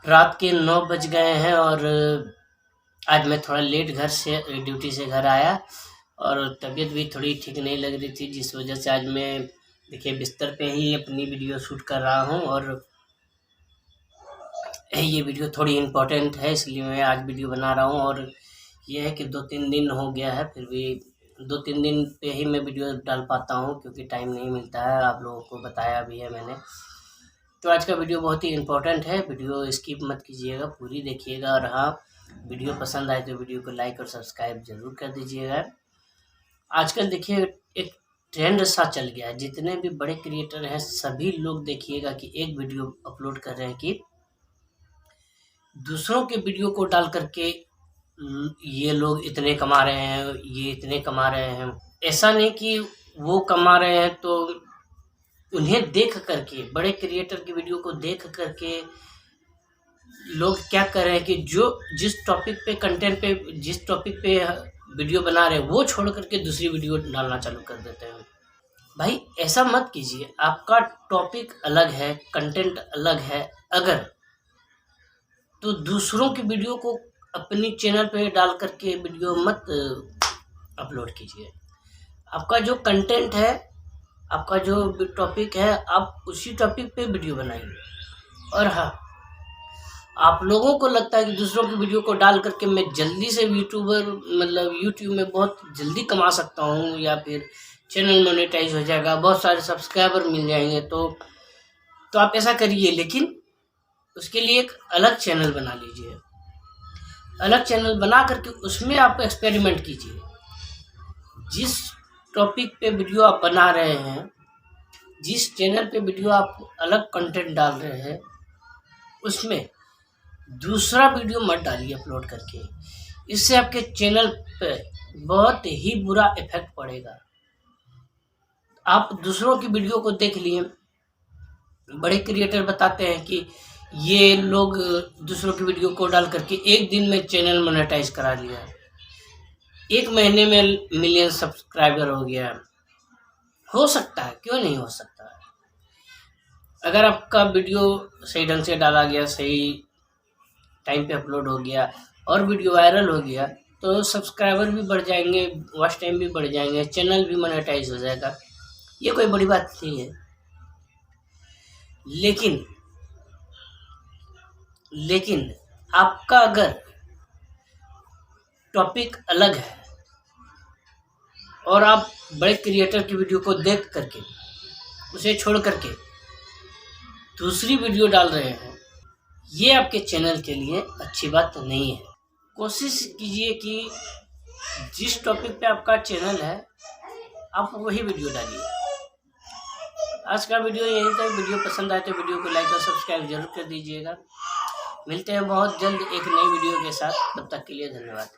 रात के 9 बज गए हैं और आज मैं थोड़ा लेट ड्यूटी से घर आया और तबीयत भी थोड़ी ठीक नहीं लग रही थी, जिस वजह से आज मैं देखिए बिस्तर पे ही अपनी वीडियो शूट कर रहा हूँ। और ये वीडियो थोड़ी इम्पोर्टेंट है, इसलिए मैं आज वीडियो बना रहा हूँ। और ये है कि 2-3 दिन हो गया है, फिर भी 2-3 दिन पे ही मैं वीडियो डाल पाता हूँ क्योंकि टाइम नहीं मिलता है, आप लोगों को बताया भी है मैंने। तो आज का वीडियो बहुत ही इम्पोर्टेंट है, वीडियो स्किप मत कीजिएगा, पूरी देखिएगा। और हाँ, वीडियो पसंद आए तो वीडियो को लाइक और सब्सक्राइब जरूर कर दीजिएगा। आजकल देखिए एक ट्रेंड सा चल गया है, जितने भी बड़े क्रिएटर हैं सभी लोग देखिएगा कि एक वीडियो अपलोड कर रहे हैं कि दूसरों के वीडियो को डाल करके ये लोग इतने कमा रहे हैं, ये इतने कमा रहे हैं। ऐसा नहीं कि वो कमा रहे हैं तो उन्हें देख करके, बड़े क्रिएटर की वीडियो को देख करके लोग क्या कर रहे हैं कि जो जिस टॉपिक पे कंटेंट पे जिस टॉपिक पे वीडियो बना रहे हैं वो छोड़ करके दूसरी वीडियो डालना चालू कर देते हैं। भाई ऐसा मत कीजिए, आपका टॉपिक अलग है, कंटेंट अलग है, अगर तो दूसरों की वीडियो को अपनी चैनल पे डाल करके वीडियो मत अपलोड कीजिए। आपका जो कंटेंट है, आपका जो टॉपिक है, आप उसी टॉपिक पे वीडियो बनाइए। और हाँ, आप लोगों को लगता है कि दूसरों की वीडियो को डाल करके मैं जल्दी से यूट्यूब में बहुत जल्दी कमा सकता हूँ या फिर चैनल मोनेटाइज हो जाएगा, बहुत सारे सब्सक्राइबर मिल जाएंगे, तो आप ऐसा करिए, लेकिन उसके लिए एक अलग चैनल बना लीजिए। अलग चैनल बना करके उसमें आप एक्सपेरिमेंट कीजिए। जिस टॉपिक पे वीडियो आप बना रहे हैं, जिस चैनल पे वीडियो आप अलग कंटेंट डाल रहे हैं, उसमें दूसरा वीडियो मत डालिए अपलोड करके। इससे आपके चैनल पे बहुत ही बुरा इफेक्ट पड़ेगा। आप दूसरों की वीडियो को देख लिए, बड़े क्रिएटर बताते हैं कि ये लोग दूसरों की वीडियो को डाल करके एक दिन में चैनल मोनेटाइज करा लिया, 1 महीने में मिलियन सब्सक्राइबर हो गया। हो सकता है, क्यों नहीं हो सकता है। अगर आपका वीडियो सही ढंग से डाला गया, सही टाइम पे अपलोड हो गया और वीडियो वायरल हो गया, तो सब्सक्राइबर भी बढ़ जाएंगे, वॉच टाइम भी बढ़ जाएंगे, चैनल भी मोनेटाइज हो जाएगा। ये कोई बड़ी बात नहीं है। लेकिन आपका अगर टॉपिक अलग है और आप बड़े क्रिएटर की वीडियो को देख करके उसे छोड़ करके दूसरी वीडियो डाल रहे हैं, ये आपके चैनल के लिए अच्छी बात नहीं है। कोशिश कीजिए कि जिस टॉपिक पे आपका चैनल है आप वही वीडियो डालिए। आज का वीडियो यहीं तक। वीडियो पसंद आए तो वीडियो को लाइक और सब्सक्राइब जरूर कर दीजिएगा। मिलते हैं बहुत जल्द एक नई वीडियो के साथ, तब तक के लिए धन्यवाद।